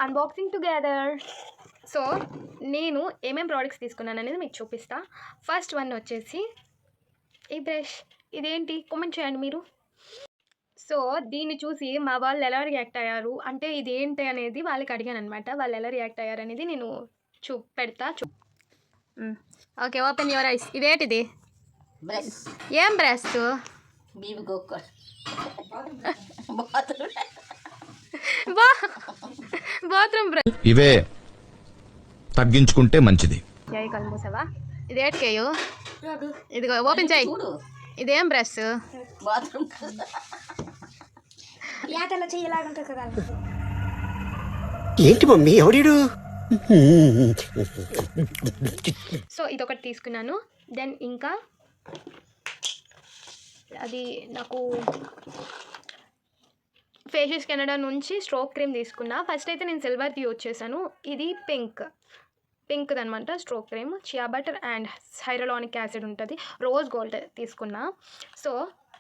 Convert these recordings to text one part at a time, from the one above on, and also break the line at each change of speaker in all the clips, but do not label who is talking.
Unboxing together. So నేను ఏమేం products తీసుకున్నాను అనేది మీకు చూపిస్తా. ఫస్ట్ వన్ వచ్చేసి ఈ బ్రష్. ఇదేంటి కామెంట్ చేయండి మీరు. సో దీన్ని చూసి మా వాళ్ళు ఎలా రియాక్ట్ అయ్యారు అంటే ఇదేంటి అనేది వాళ్ళకి అడిగాను అనమాట. వాళ్ళు ఎలా రియాక్ట్ అయ్యారు అనేది నేను పెడతా. Okay, open your eyes. ఇదేంటిది? ఏం బ్రష్? Bathroom brush.
ఇవే తగ్గించుకుంటే మంచిది.
కళ్ళు మూసావా? ఇదేంటికేయు? ఇదిగో ఓపెన్ చేయి. ఇదేం బ్రష్? బాత్రూమ్.
ఏంటి మమ్మీ ఎవడు?
సో ఇదొకటి తీసుకున్నాను. దెన్ ఇంకా అది నాకు ఫేషియస్ కెనడా నుంచి స్ట్రోక్ క్రీమ్ తీసుకున్నా. ఫస్ట్ అయితే నేను సిల్వర్ది యూజ్ చేశాను. ఇది పింక్ది అనమాట stroke cream. Chia butter and hyaluronic acid ఉంటుంది. రోజ్ గోల్డ్ తీసుకున్నా. సో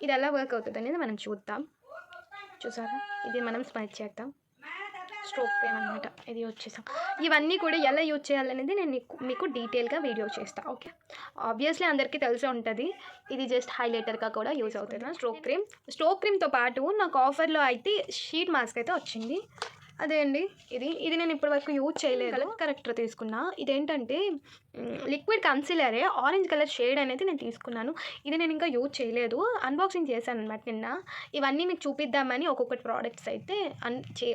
ఇది ఎలా వర్క్ అవుతుంది అనేది మనం చూద్దాం. చూసారా, ఇది మనం స్మెచ్ చేద్దాం. స్ట్రోక్ క్రీమ్ అనమాట. ఇది వచ్చేసాం. ఇవన్నీ కూడా ఎలా యూజ్ చేయాలనేది నేను మీకు డీటెయిల్గా వీడియో చేస్తాను. ఓకే, ఆబ్వియస్లీ అందరికీ తెలిసే ఉంటుంది. ఇది జస్ట్ హైలైటర్గా కూడా యూజ్ అవుతుంది స్ట్రోక్ క్రీమ్తో పాటు నాకు ఆఫర్లో అయితే షీట్ మాస్క్ అయితే వచ్చింది. అదే అండి, ఇది నేను ఇప్పటివరకు యూజ్ చేయలేదు. కలర్ కరెక్టర్ తీసుకున్నా. ఇదేంటంటే లిక్విడ్ కన్సీలరే, ఆరెంజ్ కలర్ షేడ్ అనేది నేను తీసుకున్నాను. ఇది నేను ఇంకా యూజ్ చేయలేదు, అన్బాక్సింగ్ చేశాను అనమాట నిన్న. ఇవన్నీ మీకు చూపిద్దామని ఒక్కొక్కటి ప్రోడక్ట్స్ అయితే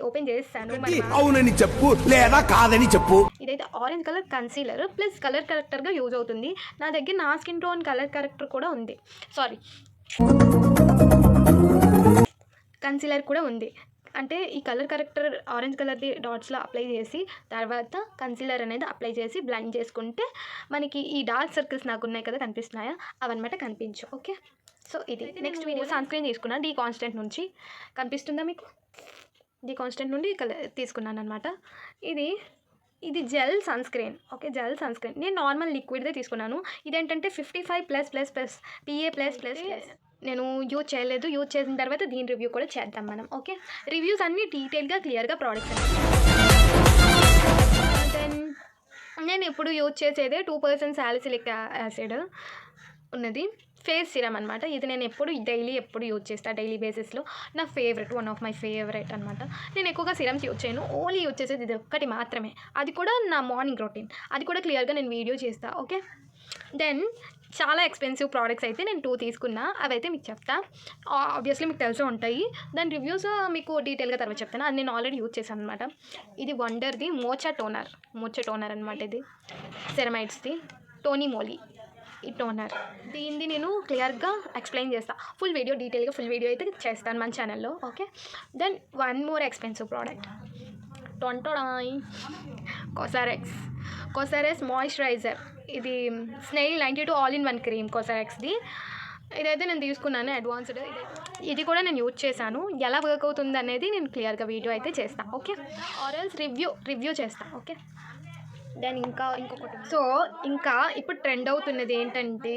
ఓపెన్ చేస్తాను.
అవునని చెప్పు లేదా కాదని చెప్పు.
ఇదైతే orange colour concealer plus colour కరెక్టర్గా యూజ్ అవుతుంది. నా దగ్గర నా స్కిన్ టోన్ కలర్ కరెక్టర్ కూడా ఉంది. కన్సీలర్ కూడా ఉంది. అంటే ఈ కలర్ కరెక్టర్ ఆరెంజ్ కలర్ది డాట్స్లో అప్లై చేసి తర్వాత కన్సీలర్ అనేది అప్లై చేసి బ్లెండ్ చేసుకుంటే మనకి ఈ డార్క్ సర్కిల్స్ నాకు ఉన్నాయి కదా కనిపిస్తున్నాయా, అవన్నమాట కనిపించు. ఓకే, సో ఇది నెక్స్ట్ వీడియో. సన్ స్క్రీన్ తీసుకున్నా డీ కాన్స్టెంట్ నుంచి. కనిపిస్తుందా మీకు? డీ కాన్స్టెంట్ నుండి తీసుకున్నాను అనమాట. ఇది gel sunscreen. Okay, gel sunscreen. నేను నార్మల్ లిక్విడ్దే తీసుకున్నాను. ఇదేంటంటే 55+++ PA+++. నేను యూజ్ చేయలేదు. యూజ్ చేసిన తర్వాత దీని రివ్యూ కూడా చేద్దాం మనం. ఓకే, రివ్యూస్ అన్నీ డీటెయిల్గా క్లియర్గా ప్రోడక్ట్స్ అన్నీ. దెన్ నేను ఇప్పుడు యూజ్ చేసేదే 2% సాలిసిలిక్ యాసిడ్ ఉన్నది ఫేస్ సిరమ్ అనమాట. ఇది నేను ఎప్పుడు యూజ్ చేస్తాను డైలీ బేసిస్లో. నా favourite, one of my favourite అనమాట. నేను ఎక్కువగా సిరమ్స్ యూజ్ చేయను, ఓన్లీ యూజ్ చేసేది ఇది ఒక్కటి మాత్రమే. అది కూడా నా మార్నింగ్ రొటీన్. అది కూడా క్లియర్గా నేను వీడియో చేస్తాను. ఓకే, దెన్ చాలా ఎక్స్పెన్సివ్ ప్రోడక్ట్స్ అయితే నేను 2 తీసుకున్నా. అవైతే మీకు చెప్తా. ఆబ్వియస్లీ మీకు తెలిసే ఉంటాయి. దాని రివ్యూస్ మీకు డీటెయిల్గా తర్వాత చెప్తాను. అది నేను ఆల్రెడీ యూజ్ చేశాను అనమాట. ఇది వండర్ది మోచా టోనర్ అనమాట. ఇది సెరమైడ్స్ది టోనీ మోలీ ఈ టోనర్. దీనిది నేను క్లియర్గా ఎక్స్ప్లెయిన్ చేస్తాను. ఫుల్ వీడియో అయితే చేస్తాను మన ఛానల్లో. Okay, then one more expensive product, Cosrx moisturiser. ఇది స్నెయిల్ 92 all-in-1 క్రీమ్ కోసారెక్స్ది. ఇదైతే నేను తీసుకున్నాను అడ్వాన్స్డ్. ఇది కూడా నేను యూజ్ చేశాను. ఎలా వర్క్ అవుతుంది అనేది నేను క్లియర్గా వీడియో అయితే చేస్తాను. ఓకే, ఆర్ఎల్స్ రివ్యూ చేస్తాను. ఓకే, దెన్ ఇంకొకటి. సో ఇంకా ఇప్పుడు ట్రెండ్ అవుతున్నది ఏంటంటే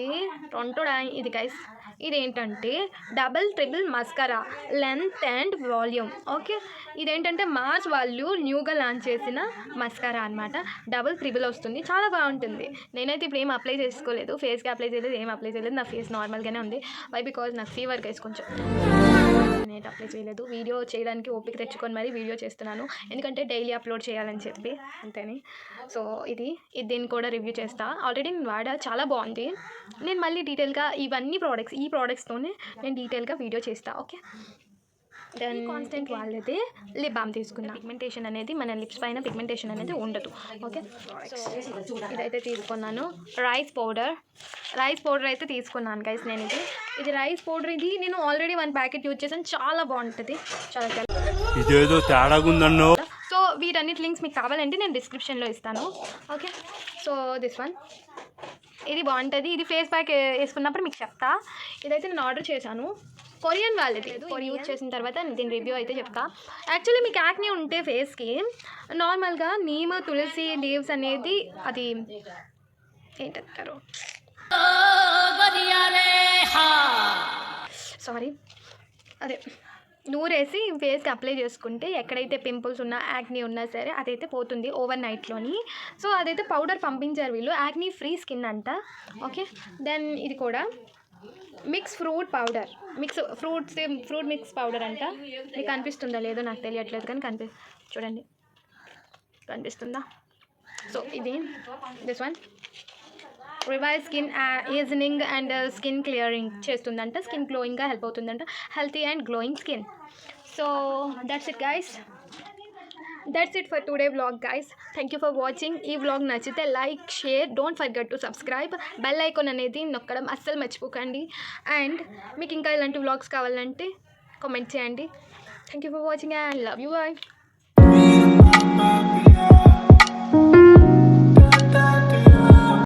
ఇది గైస్. ఇదేంటంటే double triple mascara length and volume. Okay, ఇదేంటంటే మార్చ్ వాళ్ళు న్యూగా లాంచ్ చేసిన మస్కరా అనమాట. డబుల్ ట్రిపుల్ వస్తుంది, చాలా బాగుంటుంది. నేనైతే ఇప్పుడు ఏం అప్లై చేసుకోలేదు, ఫేస్కి అప్లై చేయలేదు. నా ఫేస్ నార్మల్గానే ఉంది. బికాజ్ నాకు ఫీవర్ గైస్ కొంచెం. నేను అప్లై చేయలేదు. వీడియో చేయడానికి ఓపిక తెచ్చుకొని మరీ వీడియో చేస్తున్నాను, ఎందుకంటే డైలీ అప్లోడ్ చేయాలని చెప్పి అంతేని. సో ఇది దీన్ని కూడా రివ్యూ చేస్తా. ఆల్రెడీ నేను వాడా, చాలా బాగుంది. నేను మళ్ళీ డీటెయిల్గా ఈ ప్రోడక్ట్స్తోనే నేను డీటెయిల్గా వీడియో చేస్తాను. ఓకే, దెన్ కాన్స్టెంట్ వాళ్ళది లిప్ బామ్ తీసుకున్నా. పిగ్మెంటేషన్ అనేది మన లిప్స్ పైన పిగ్మెంటేషన్ అనేది ఉండదు. ఓకే, సో ఇదైతే తీసుకున్నాను. రైస్ పౌడర్ అయితే తీసుకున్నాను గైస్. నేను ఇది రైస్ పౌడర్. ఇది నేను ఆల్రెడీ 1 ప్యాకెట్ యూజ్ చేశాను. చాలా బాగుంటుంది,
ఇదేదో తేడాగుందన్నో.
సో వీటన్నిటి లింక్స్ మీకు కావాలంటే నేను డిస్క్రిప్షన్లో ఇస్తాను. ఓకే, సో దిస్ వన్ ఇది బాగుంటుంది. ఇది ఫేస్ ప్యాక్ వేసుకున్నప్పుడు మీకు చెప్తా. ఇదైతే నేను ఆర్డర్ చేశాను, కొరియన్ వాళ్ళది. యూజ్ చేసిన తర్వాత దీని రివ్యూ అయితే చెప్తా. యాక్చువల్లీ మీకు యాక్నే ఉంటే ఫేస్కి నార్మల్గా నీమ్ తులసి లీవ్స్ అనేది అది ఏంటంటారు, సారీ, అదే నూరేసి ఫేస్కి అప్లై చేసుకుంటే ఎక్కడైతే పింపుల్స్ ఉన్నా యాక్నీ ఉన్నా సరే అదైతే పోతుంది ఓవర్ నైట్లోని. సో అదైతే పౌడర్ పంపించారు వీళ్ళు, యాక్నీ ఫ్రీ స్కిన్ అంట. ఓకే, దెన్ ఇది కూడా mix fruit powder, fruit mix powder అంట. మీకు కనిపిస్తుందా లేదో నాకు తెలియట్లేదు కానీ చూడండి కనిపిస్తుందా. సో ఇది this one revive skin evening and skin clearing చేస్తుందంట, స్కిన్ గ్లోయింగ్గా హెల్ప్ అవుతుందంట, healthy and glowing skin. So that's it guys, that's it for today vlog guys. Thank you for watching. ఈ వ్లాగ్ నచ్చితే like, share, don't forget to subscribe. Bell icon అనేది నొక్కడం అస్సలు మర్చిపోకండి. And మీకు ఇంకా ఇలాంటి వ్లాగ్స్ కావాలంటే కామెంట్ చేయండి. Thank you for watching and love you. Bye.